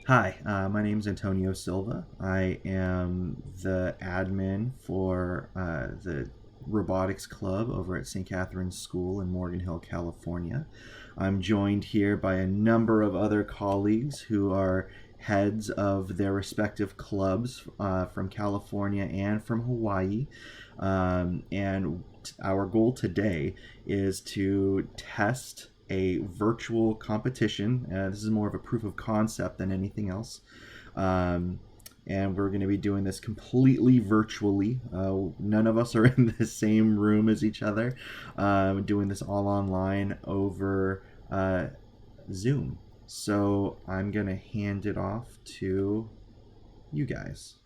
Hi, my name is Antonio Silva. I am the admin for the robotics club over at St. Catherine's School in Morgan Hill, California. I'm joined here by a number of other colleagues who are heads of their respective clubs from California and from Hawaii. And our goal today is to test a virtual competition. This is more of a proof of concept than anything else. Um, and we're going to be doing this completely virtually. None of us are in the same room as each other. Doing this all online over Zoom. So I'm going to hand it off to you guys.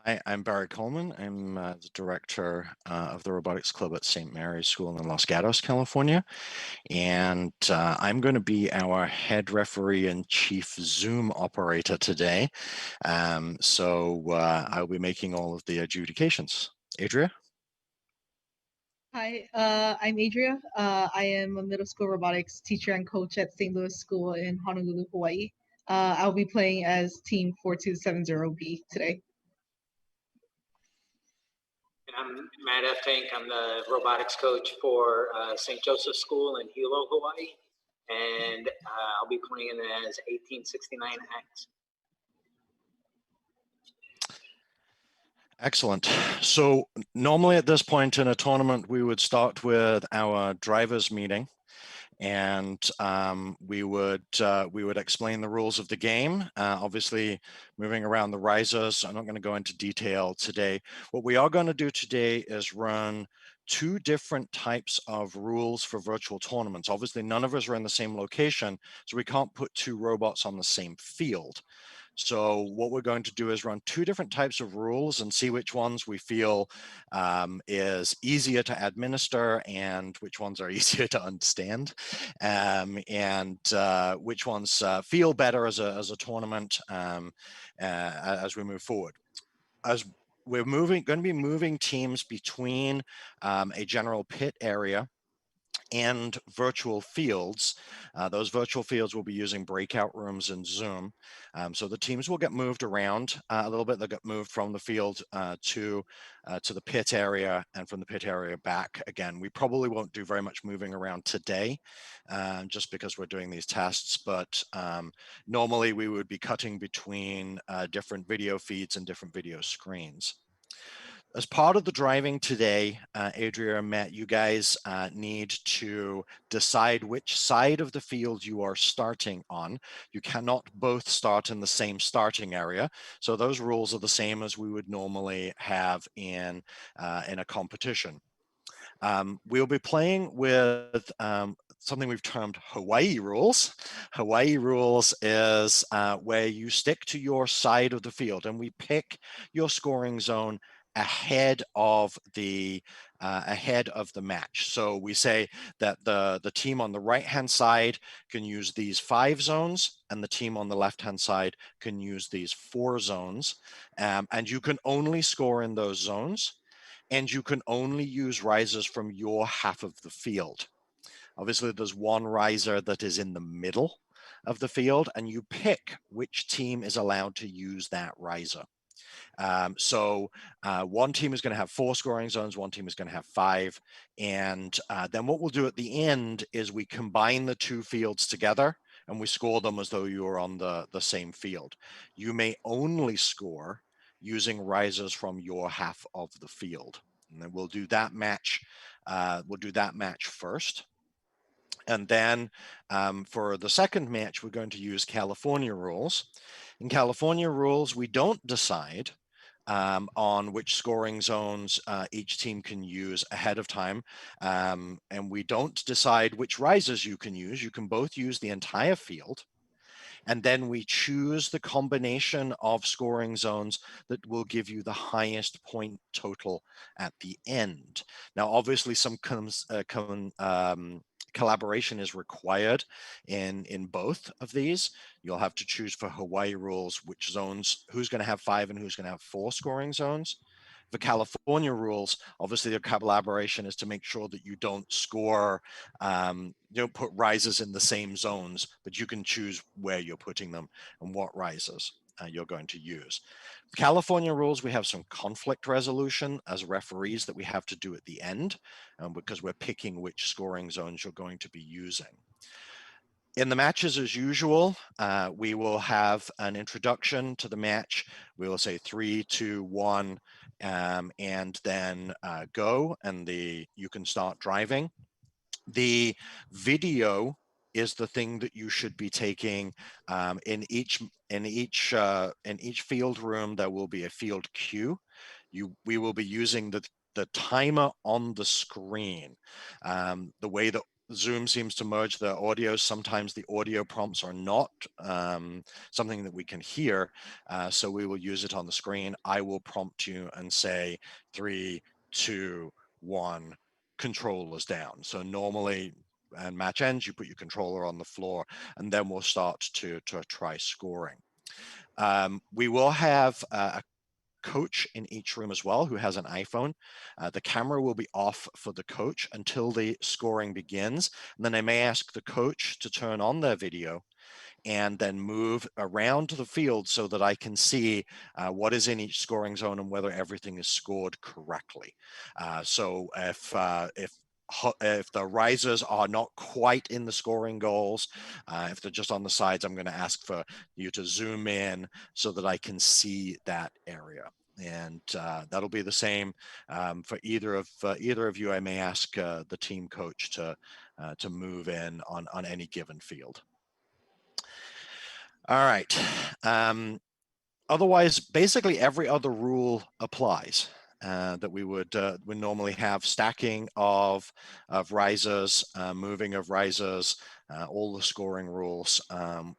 Hi, I'm Barry Coleman. I'm the director of the Robotics Club at St. Mary's School in Los Gatos, California. And I'm going to be our head referee and chief Zoom operator today. I'll be making all of the adjudications. Adria? Hi, I'm Adria. I am a middle school robotics teacher and coach at St. Louis School in Honolulu, Hawaii. I'll be playing as Team 4270B today. And I'm Matt F. Tank. I'm the robotics coach for St. Joseph's School in Hilo, Hawaii. And I'll be playing as 1869X. Excellent. So normally at this point in a tournament, we would start with our drivers meeting. And we would explain the rules of the game. Obviously, moving around the risers, I'm not going to go into detail today. What we are going to do today is run two different types of rules for virtual tournaments. Obviously, none of us are in the same location, so we can't put two robots on the same field. So what we're going to do is run two different types of rules and see which ones we feel is easier to administer and which ones are easier to understand, and which ones feel better as a tournament as we move forward. As we're going to be moving teams between a general pit area and virtual fields. Those virtual fields will be using breakout rooms in Zoom. So the teams will get moved around a little bit. They'll get moved from the field to the pit area and from the pit area back again. We probably won't do very much moving around today just because we're doing these tests, but normally we would be cutting between different video feeds and different video screens. As part of the driving today, Adria and Matt, you guys need to decide which side of the field you are starting on. You cannot both start in the same starting area. So those rules are the same as we would normally have in a competition. We'll be playing with something we've termed Hawaii rules. Hawaii rules is where you stick to your side of the field and we pick your scoring zone ahead of the match. So we say that the team on the right hand side can use these 5 zones and the team on the left hand side can use these 4 zones, and you can only score in those zones and you can only use risers from your half of the field. Obviously there's one riser that is in the middle of the field and you pick which team is allowed to use that riser. One team is going to have 4 scoring zones, one team is going to have 5. And then what we'll do at the end is we combine the 2 fields together and we score them as though you were on the same field. You may only score using risers from your half of the field. And then we'll do that match. First. And then for the second match, we're going to use California rules. In California rules, we don't decide on which scoring zones each team can use ahead of time. And we don't decide which risers you can use. You can both use the entire field. And then we choose the combination of scoring zones that will give you the highest point total at the end. Now, obviously, some collaboration is required in both of these. You'll have to choose for Hawaii rules which zones, who's going to have 5 and who's going to have 4 scoring zones. For California rules, obviously the collaboration is to make sure that you don't score, you don't put risers in the same zones, but you can choose where you're putting them and what risers you're going to use. California rules, we have some conflict resolution as referees that we have to do at the end because we're picking which scoring zones you're going to be using. In the matches, as usual, we will have an introduction to the match. We will say 3, 2, 1, and then go, and you can start driving. The video is the thing that you should be taking in each field room. There will be a field cue. We will be using the timer on the screen. The way that Zoom seems to merge the audio, sometimes the audio prompts are not something that we can hear, so we will use it on the screen. I will prompt you and say 3, 2, 1, controllers down. So normally, and match ends, you put your controller on the floor, and then we'll start to try scoring. We will have a coach in each room as well who has an iPhone. The camera will be off for the coach until the scoring begins. And then I may ask the coach to turn on their video and then move around the field so that I can see what is in each scoring zone and whether everything is scored correctly. So if the risers are not quite in the scoring goals, if they're just on the sides, I'm going to ask for you to zoom in so that I can see that area. And that'll be the same for either of you. I may ask the team coach to move in on any given field. All right. Otherwise, basically every other rule applies that we would normally have. Stacking of risers, moving of risers, all the scoring rules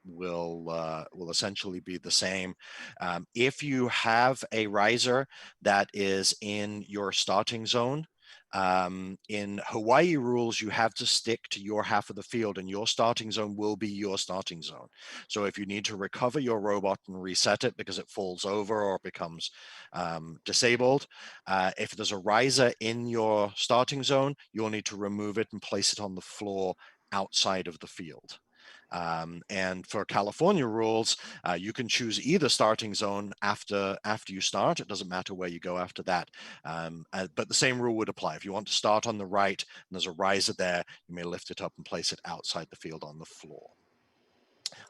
will essentially be the same. If you have a riser that is in your starting zone, in Hawaii rules, you have to stick to your half of the field, and your starting zone will be your starting zone. So if you need to recover your robot and reset it because it falls over or becomes disabled, if there's a riser in your starting zone, you'll need to remove it and place it on the floor outside of the field. And for California rules, you can choose either starting zone after you start. It doesn't matter where you go after that. But the same rule would apply. If you want to start on the right and there's a riser there, you may lift it up and place it outside the field on the floor.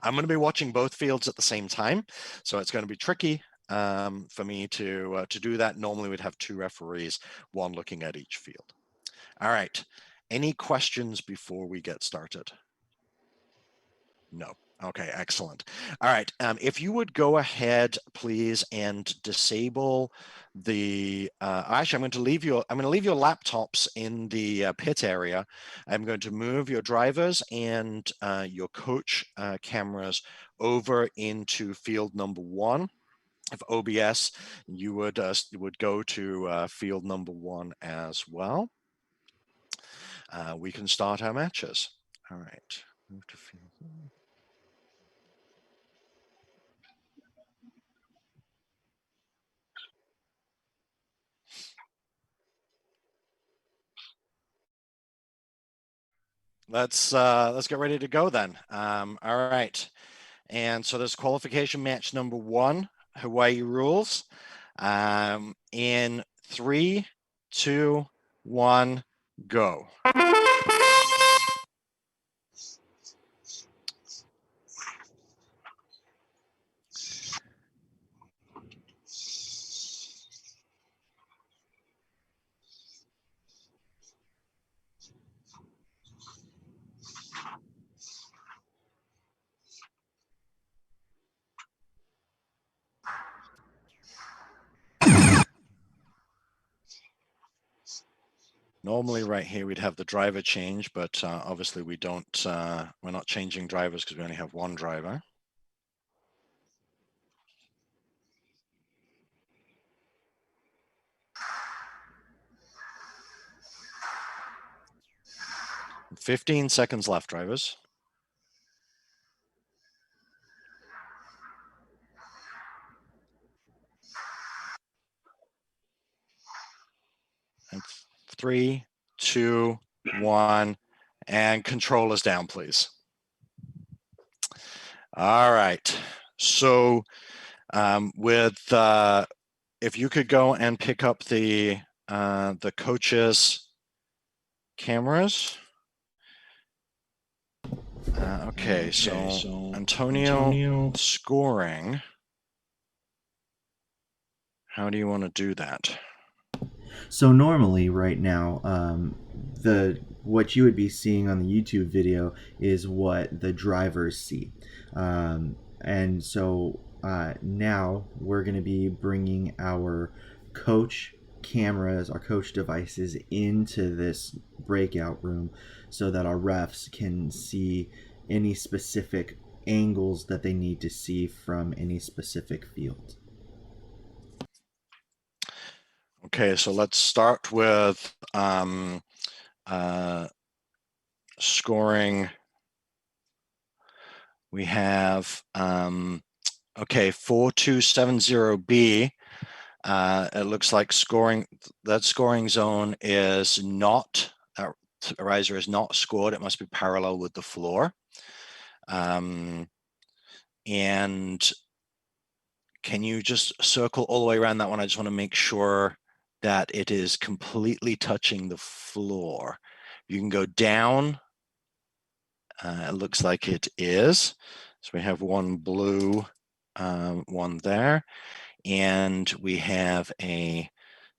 I'm going to be watching both fields at the same time, so it's going to be tricky for me to do that. Normally we'd have 2 referees, one looking at each field. All right. Any questions before we get started? No. Okay, excellent. All right. If you would go ahead, please, and disable the. Actually, I'm going to leave your laptops in the pit area. I'm going to move your drivers and your coach cameras over into field number 1. If OBS, you would go to field number 1 as well. We can start our matches. All right. Move to field 1. Let's get ready to go then. All right. And so there's qualification match number 1, Hawaii rules. In 3, 2, 1, go. Normally right here we'd have the driver change, but obviously we don't, we're not changing drivers because we only have 1 driver. "15 seconds left, drivers." And 3, 2, 1, and controllers down, please. All right. So if you could go and pick up the coaches' cameras. Okay, so Antonio scoring. How do you want to do that? So normally right now, what you would be seeing on the YouTube video is what the drivers see. And so now we're going to be bringing our coach cameras, our coach devices into this breakout room so that our refs can see any specific angles that they need to see from any specific field. Okay, so let's start with scoring. We have, okay, 4270B. It looks like that scoring zone is not, that riser is not scored. It must be parallel with the floor. And can you just circle all the way around that one? I just want to make sure that it is completely touching the floor. You can go down. It looks like it is. So we have one blue, one there, and we have a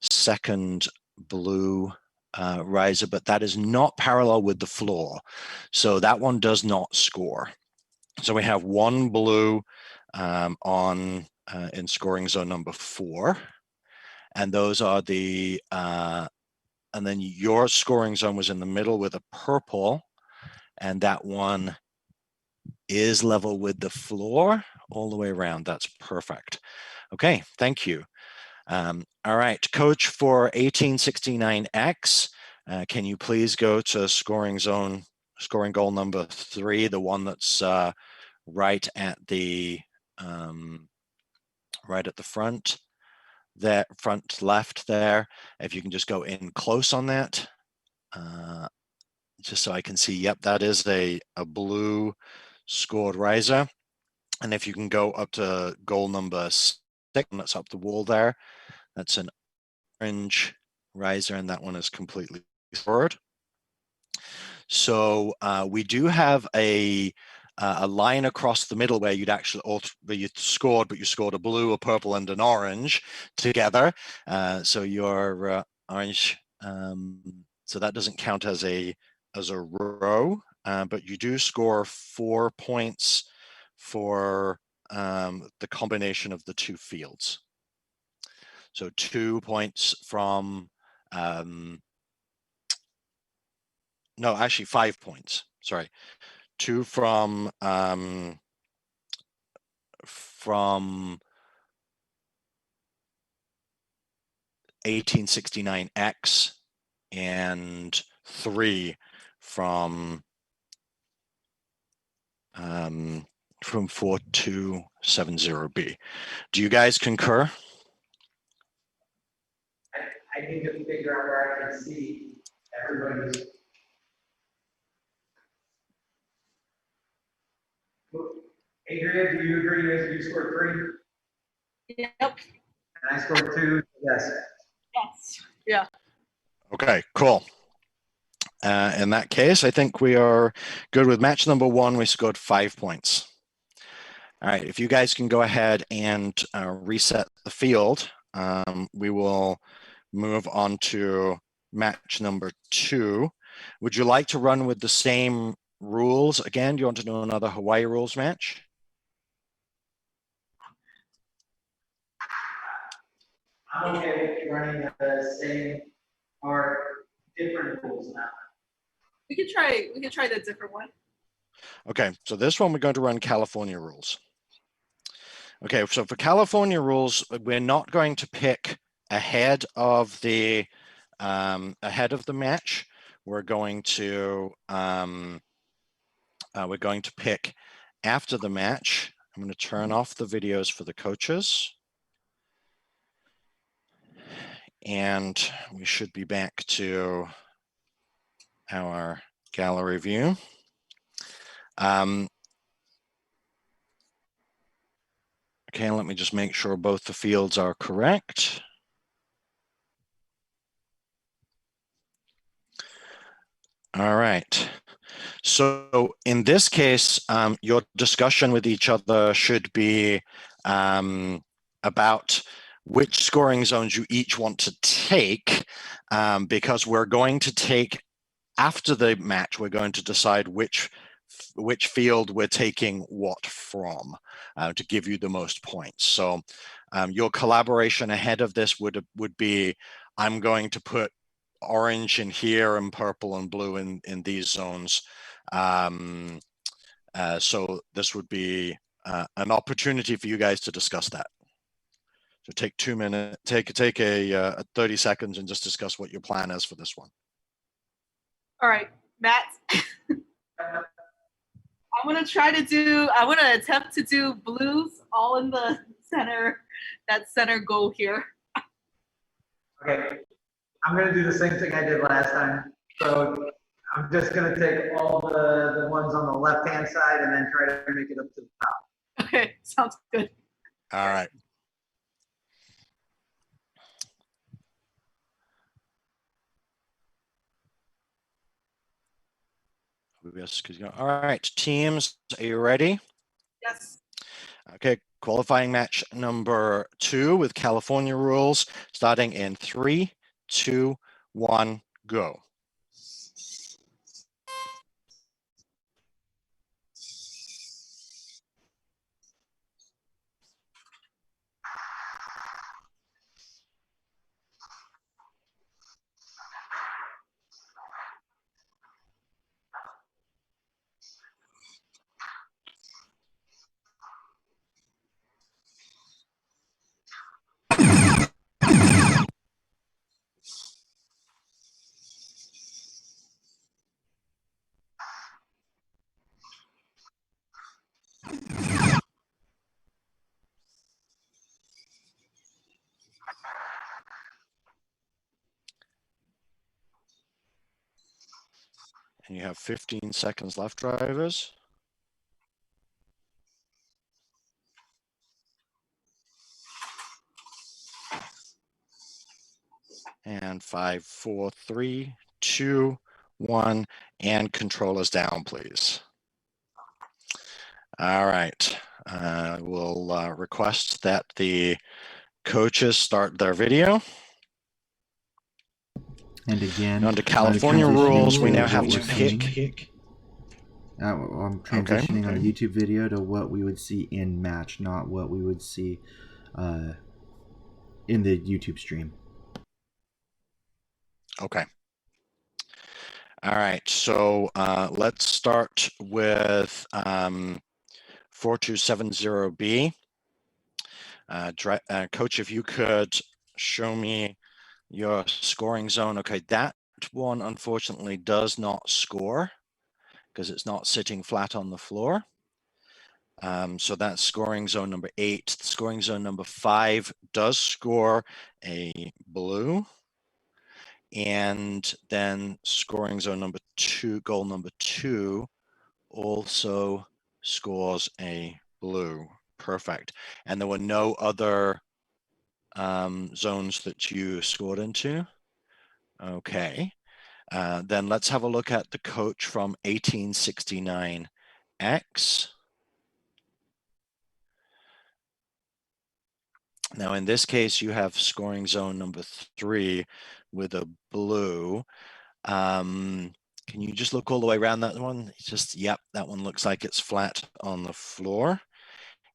second blue riser, but that is not parallel with the floor. So that one does not score. So we have one blue in scoring zone number 4, and those are the and then your scoring zone was in the middle with a purple, and that one is level with the floor all the way around. That's perfect. Okay, thank you. All right, coach for 1869X, can you please go to scoring goal number 3, the one that's right at the front there, front left there. If you can just go in close on that, just so I can see. Yep, that is a blue scored riser. And if you can go up to goal number 6, that's up the wall there. That's an orange riser, and that one is completely scored. So we do have a line across the middle where where you scored, but you scored a blue, a purple, and an orange together. So your orange, so that doesn't count as a row, but you do score 4 points for the combination of the 2 fields. So 2 points from, no, actually 5 points, sorry. 2 from 1869X and 3 from 4270B. Do you guys concur? I need to figure out where I can see everybody's. Adrian, do you agree with you scored 3? Yep. And I scored 2. Yes. Yes. Yeah. Okay, cool. In that case, I think we are good with match number 1. We scored 5 points. All right, if you guys can go ahead and reset the field, we will move on to match number 2. Would you like to run with the same rules again? Do you want to do another Hawaii rules match? I'm okay with running the same or different rules now. We could try the different one. Okay, so this one we're going to run California rules. Okay, so for California rules, we're not going to pick ahead of the match. We're going to pick after the match. I'm going to turn off the videos for the coaches. And we should be back to our gallery view. Okay, let me just make sure both the fields are correct. All right. So in this case, your discussion with each other should be about which scoring zones you each want to take, because we're going to take, after the match, we're going to decide which field we're taking what from to give you the most points. So your collaboration ahead of this would be, I'm going to put orange in here and purple and blue in these zones. So this would be an opportunity for you guys to discuss that. So take 2 minutes, take a 30 seconds and just discuss what your plan is for this one. All right, Matt. I'm gonna attempt to do blues all in the center, that center goal here. Okay, I'm gonna do the same thing I did last time. So I'm just gonna take all the ones on the left-hand side and then try to make it up to the top. Okay, sounds good. All right. All right, teams, are you ready? Yes. Okay, qualifying match number 2 with California rules, starting in 3, 2, 1, go. And you have 15 seconds left, drivers. And 5, 4, 3, 2, 1, and controllers down, please. All right, we'll request that the coaches start their video. And again, under California rules, we now have to seeing. pick. I'm transitioning on the YouTube video to what we would see in match, not what we would see in the YouTube stream. Okay. All right, so let's start with 4270B. Coach, if you could show me your scoring zone. Okay, that one unfortunately does not score because it's not sitting flat on the floor. So that's scoring zone number 8. Scoring zone number 5 does score a blue. And then scoring zone number 2, goal number 2, also scores a blue. Perfect. And there were no other zones that you scored into. Okay. Then let's have a look at the coach from 1869X. Now, in this case, you have scoring zone number 3 with a blue. Can you just look all the way around that one? Just, yep, that one looks like it's flat on the floor.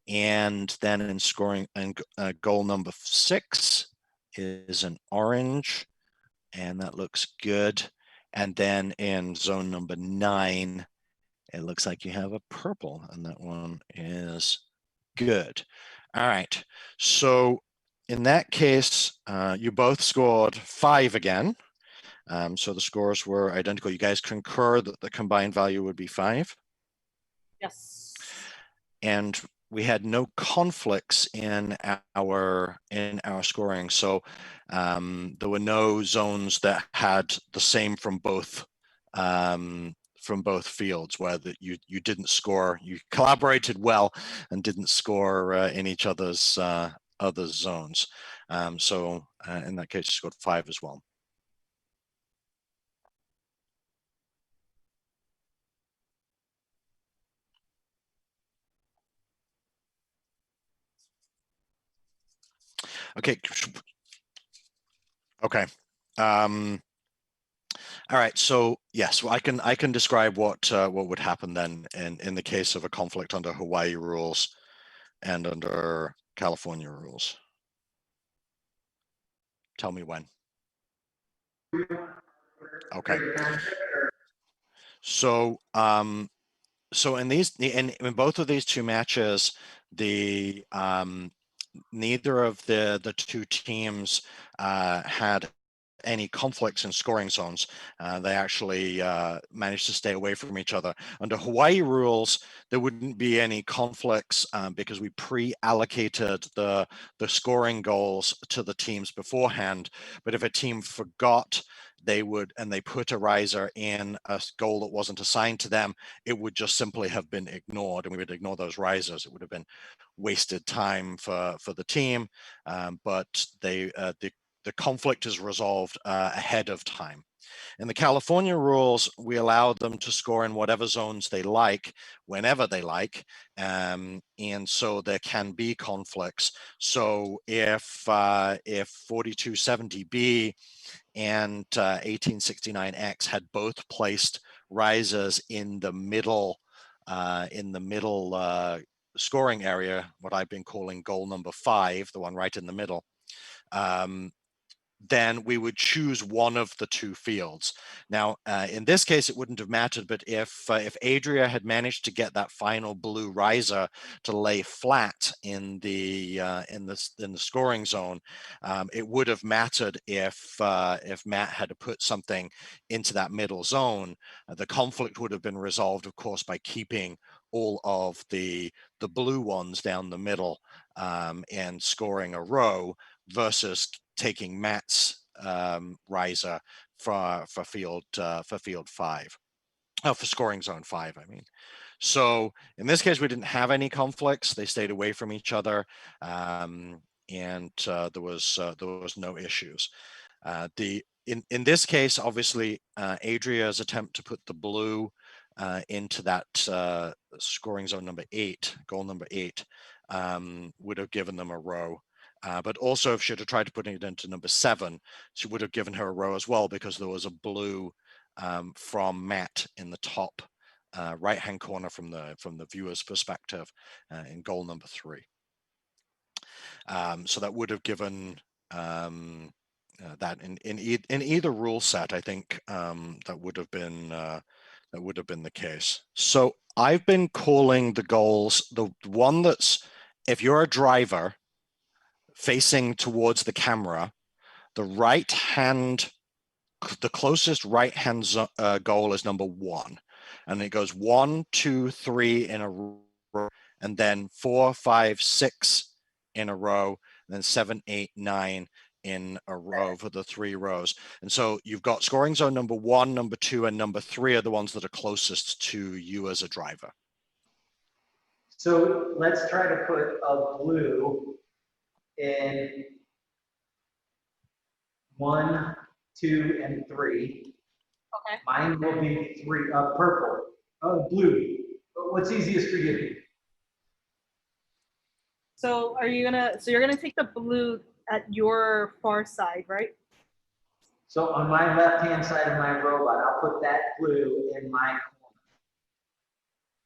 And then in scoring, and goal number 6 is an orange, and that looks good. And then in zone number 9, it looks like you have a purple, and that one is good. All right, so in that case, you both scored 5 again. So the scores were identical. You guys concur that the combined value would be 5? Yes. And no conflicts in our scoring. So there were no zones that had the same from both fields, where you didn't score. You collaborated well and didn't score in each other's zones. So in that case, you scored 5 as well. Okay. Okay. All right. So yes, well, I can describe what would happen then in the case of a conflict under Hawaii rules and under California rules. Tell me when. Okay. So so in both of these two matches, the neither of the two teams had any conflicts in scoring zones. They actually managed to stay away from each other. Under Hawaii rules, there wouldn't be any conflicts because we pre-allocated the scoring goals to the teams beforehand. But if a team forgot, they put a riser in a goal that wasn't assigned to them, it would just simply have been ignored, and we would ignore those risers. It would have been wasted time for the team, but the conflict is resolved ahead of time. In the California rules, we allow them to score in whatever zones they like, whenever they like, and so there can be conflicts. So if 4270B and 1869X had both placed risers in the middle scoring area, what I've been calling goal number 5, the one right in the middle, then we would choose one of the two fields. Now, in this case, it wouldn't have mattered, but if Adria had managed to get that final blue riser to lay flat in the scoring zone, it would have mattered if Matt had put something into that middle zone. The conflict would have been resolved, of course, by keeping all of the blue ones down the middle and scoring a row, versus taking Matt's riser for field 5, for scoring zone 5, I mean. So in this case, we didn't have any conflicts. They stayed away from each other, and there was no issues. In this case, obviously, Adria's attempt to put the blue into that scoring zone number 8, goal number 8, would have given them a row. But also, if she had tried to put it into number 7, she would have given her a row as well, because there was a blue from Matt in the top right-hand corner from the viewer's perspective in goal number 3. So that would have given that in either rule set, I think that would have been the case. So I've been calling the goals, the one that's, if you're a driver facing towards the camera, the closest right-hand goal is number 1, and it goes 1, 2, 3 in a row, and then 4, 5, 6 in a row, and then 7, 8, 9 in a row for the 3 rows. And so you've got scoring zone number 1, number 2, and number 3 are the ones that are closest to you as a driver. So let's try to put a blue in 1, 2, and 3. Okay. Mine will be 3, purple. Oh, blue. What's easiest for you? So you're gonna take the blue at your far side, right? So on my left-hand side of my robot, I'll put that blue in my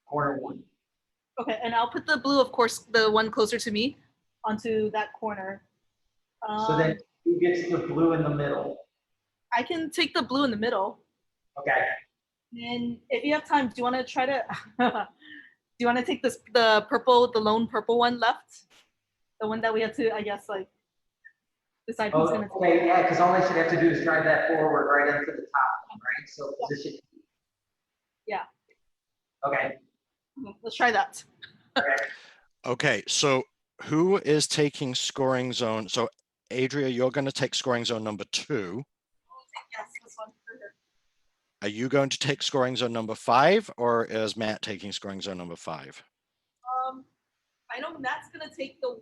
corner 1. Okay, and I'll put the blue, of course, the one closer to me, onto that corner. So then who gets the blue in the middle? I can take the blue in the middle. Okay. And if you have time, do you want to try to do you want to take the lone purple one left? The one that we have to, I guess, like decide who's gonna take. Okay, yeah, because all I should have to do is drive that forward right into the top one, right? So position. Yeah. Okay. Let's try that. Okay. Okay, so who is taking scoring zone? So Adria, you're going to take scoring zone number 2. Yes, this one for her. Are you going to take scoring zone number 5, or is Matt taking scoring zone number 5? I know Matt's gonna take the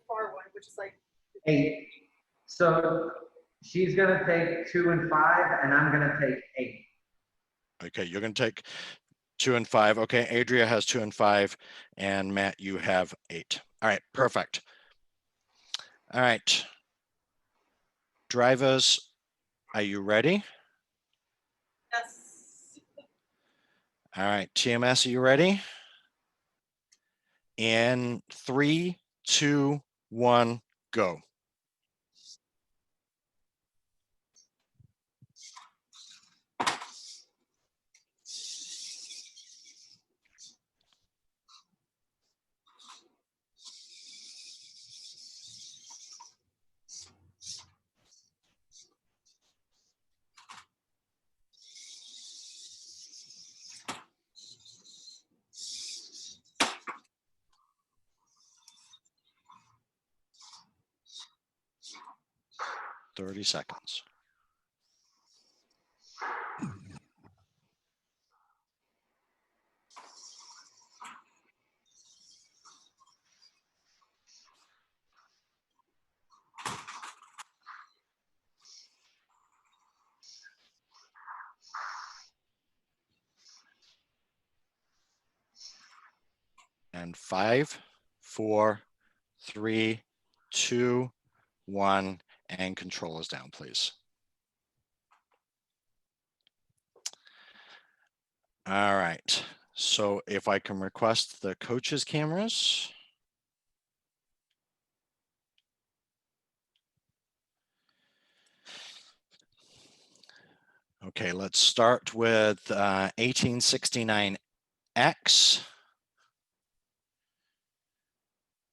far one, which is like 8. So she's gonna take 2 and 5, and I'm gonna take 8. Okay, you're going to take 2 and 5. Okay, Adria has 2 and 5, and Matt, you have 8. All right, perfect. All right. Drivers, are you ready? yes. All right, TMS, are you ready? In 3, 2, 1, go. Thirty seconds. And 5, 4, 3, 2, 1, and controllers down, please. All right. So if I can request the coaches' cameras. Okay, let's start with 1869X.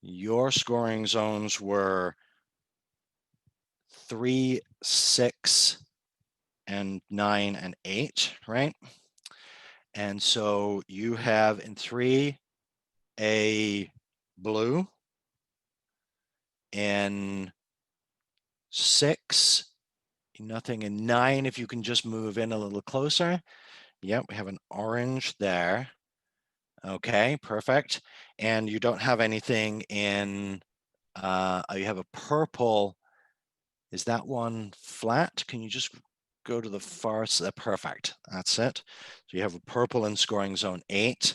Your scoring zones were 3, 6, and 9 and 8, right? And so you have in 3 a blue, in 6 nothing, in 9 if you can just move in a little closer. Yep, we have an orange there. Okay, perfect. And you don't have anything in, you have a purple. Is that one flat? Can you just go to the far side? Perfect, that's it. So you have a purple in scoring zone 8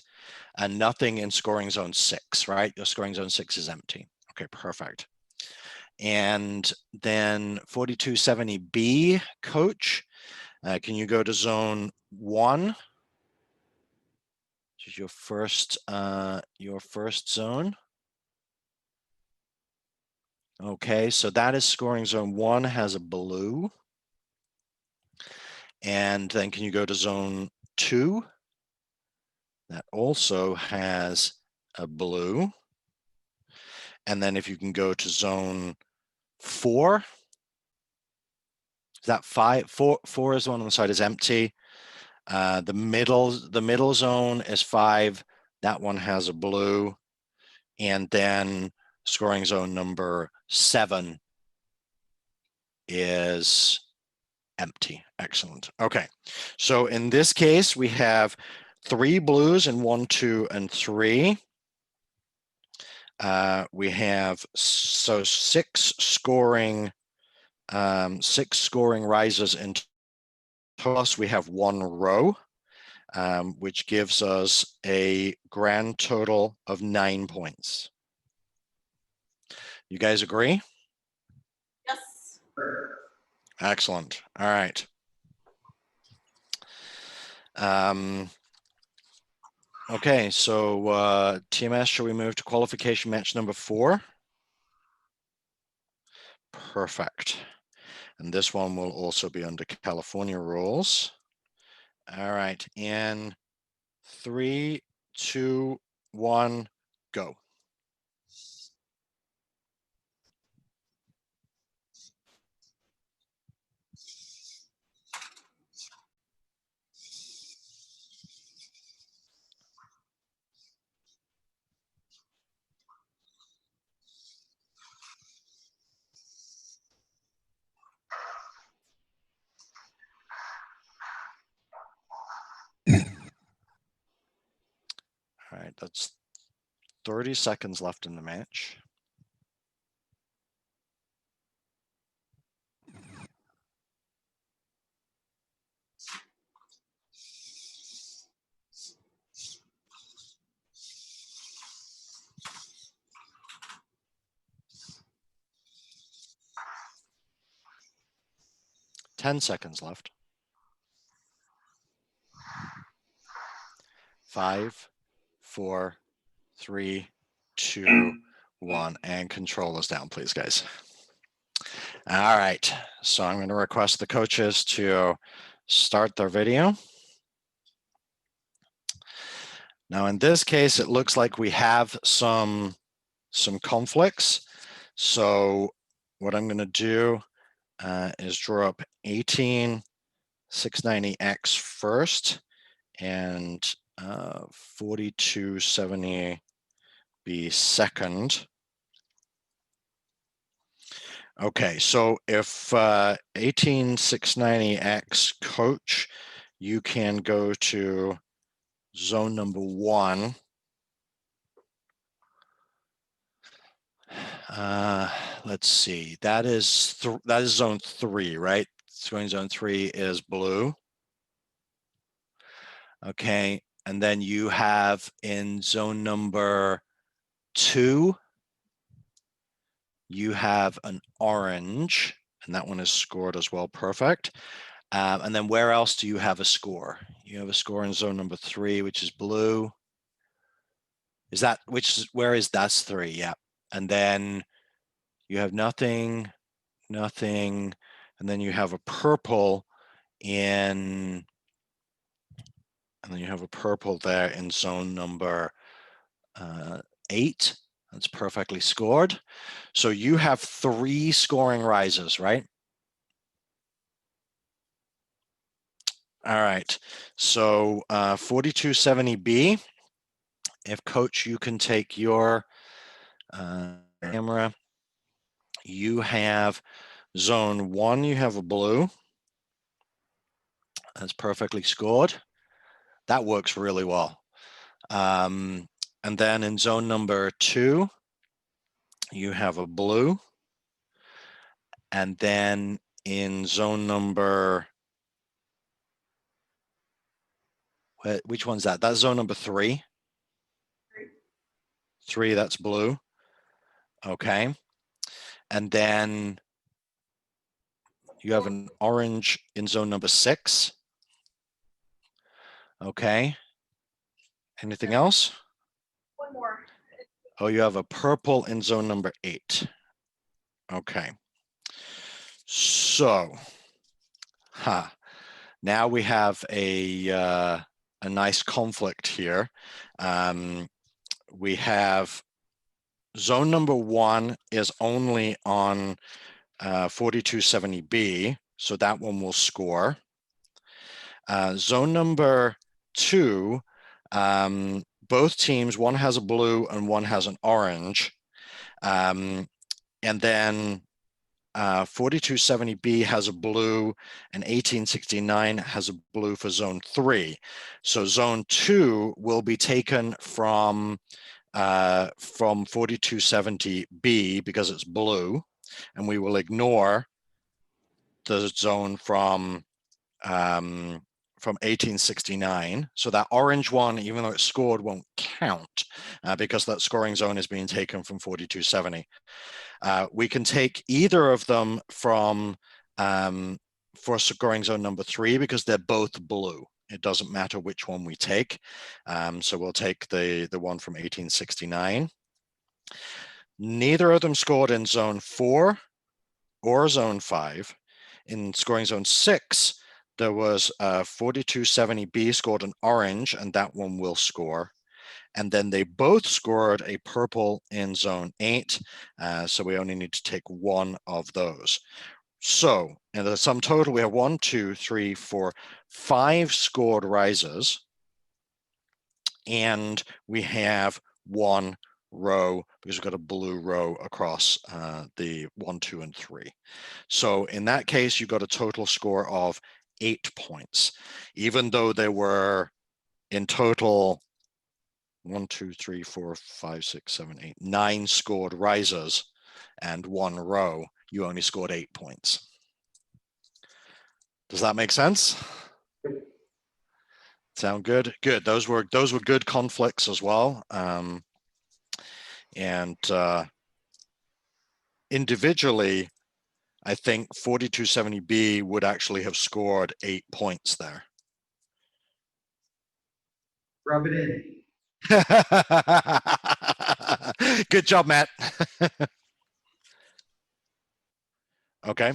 and nothing in scoring zone 6, right? Your scoring zone 6 is empty. Okay, perfect. And then 4270B, coach, can you go to zone 1? Which is your first zone. Okay, so that is scoring zone 1, has a blue. And then can you go to zone 2? That also has a blue. And then if you can go to zone 4, is that 5? 4 is the one on the side is empty. The middle zone is 5. That one has a blue. And then scoring zone number 7 is empty. Excellent. Okay. So in this case, we have 3 blues in 1, 2, and 3. We have 6 scoring risers in plus we have 1 row, which gives us a grand total of 9 points. You guys agree? Yes. Excellent. All right. Okay, so TMS, shall we move to qualification match number 4? Perfect. And this one will also be under California rules. All right, in 3, 2, 1, go. that's 30 seconds left in the match. Ten seconds left. 5, 4, 3, 2, 1, and controllers down, please, guys. All right, so I'm going to request the coaches to start their video. Now, in this case, it looks like we have some conflicts. So what I'm going to do is draw up 18690X first and 4270B second. Okay, so if 18690X coach, you can go to zone number 1. Let's see, that is zone 3, right? Zone 3 is blue. Okay, and then you have in zone number 2, you have an orange, and that one is scored as well. Perfect. And then where else do you have a score? You have a score in zone number 3, which is blue. Is that where is that's 3? Yeah. And then you have nothing, nothing, and then you have a purple in, and then you have a purple there in zone number 8. That's perfectly scored. So you have 3 scoring rises, right? All right. So 4270B, if coach, you can take your camera. You have zone 1, you have a blue. That's perfectly scored. That works really well. And then in zone number 2, you have a blue. And then in zone number, which one's that? That's zone number 3. 3, that's blue. Okay. And then you have an orange in zone number 6. Okay. Anything else? One more. Oh, you have a purple in zone number 8. Okay. So, now we have a nice conflict here. We have zone number 1 is only on 4270B, so that one will score. Zone number 2, both teams, one has a blue and one has an orange. And then 4270B has a blue and 1869 has a blue for zone 3. So zone 2 will be taken from 4270B because it's blue, and we will ignore the zone from 1869. So that orange one, even though it's scored, won't count because that scoring zone is being taken from 4270. We can take either of them from for scoring zone number 3 because they're both blue. It doesn't matter which one we take. So we'll take the one from 1869. Neither of them scored in zone 4 or zone 5. In scoring zone 6, there was 4270B scored an orange, and that one will score. And then they both scored a purple in zone 8. So we only need to take one of those. So in the sum total, we have 1, 2, 3, 4, 5 scored rises. And we have 1 row because we've got a blue row across the 1, 2, and 3. So in that case, you got a total score of 8 points, even though there were in total 1, 2, 3, 4, 5, 6, 7, 8, 9 scored risers and 1 row, you only scored 8 points. Does that make sense? Sound good? Good. Those were good conflicts as well. Individually, I think 4270B would actually have scored 8 points there. Rub it in. Good job, Matt. Okay.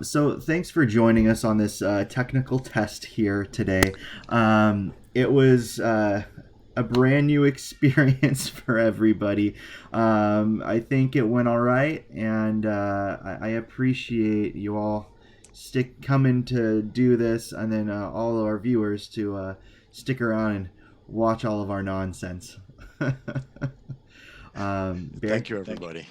So thanks for joining us on this technical test here today. It was a brand new experience for everybody. I think it went all right, and I appreciate you all coming to do this, and then all of our viewers to stick around and watch all of our nonsense. Thank you, everybody.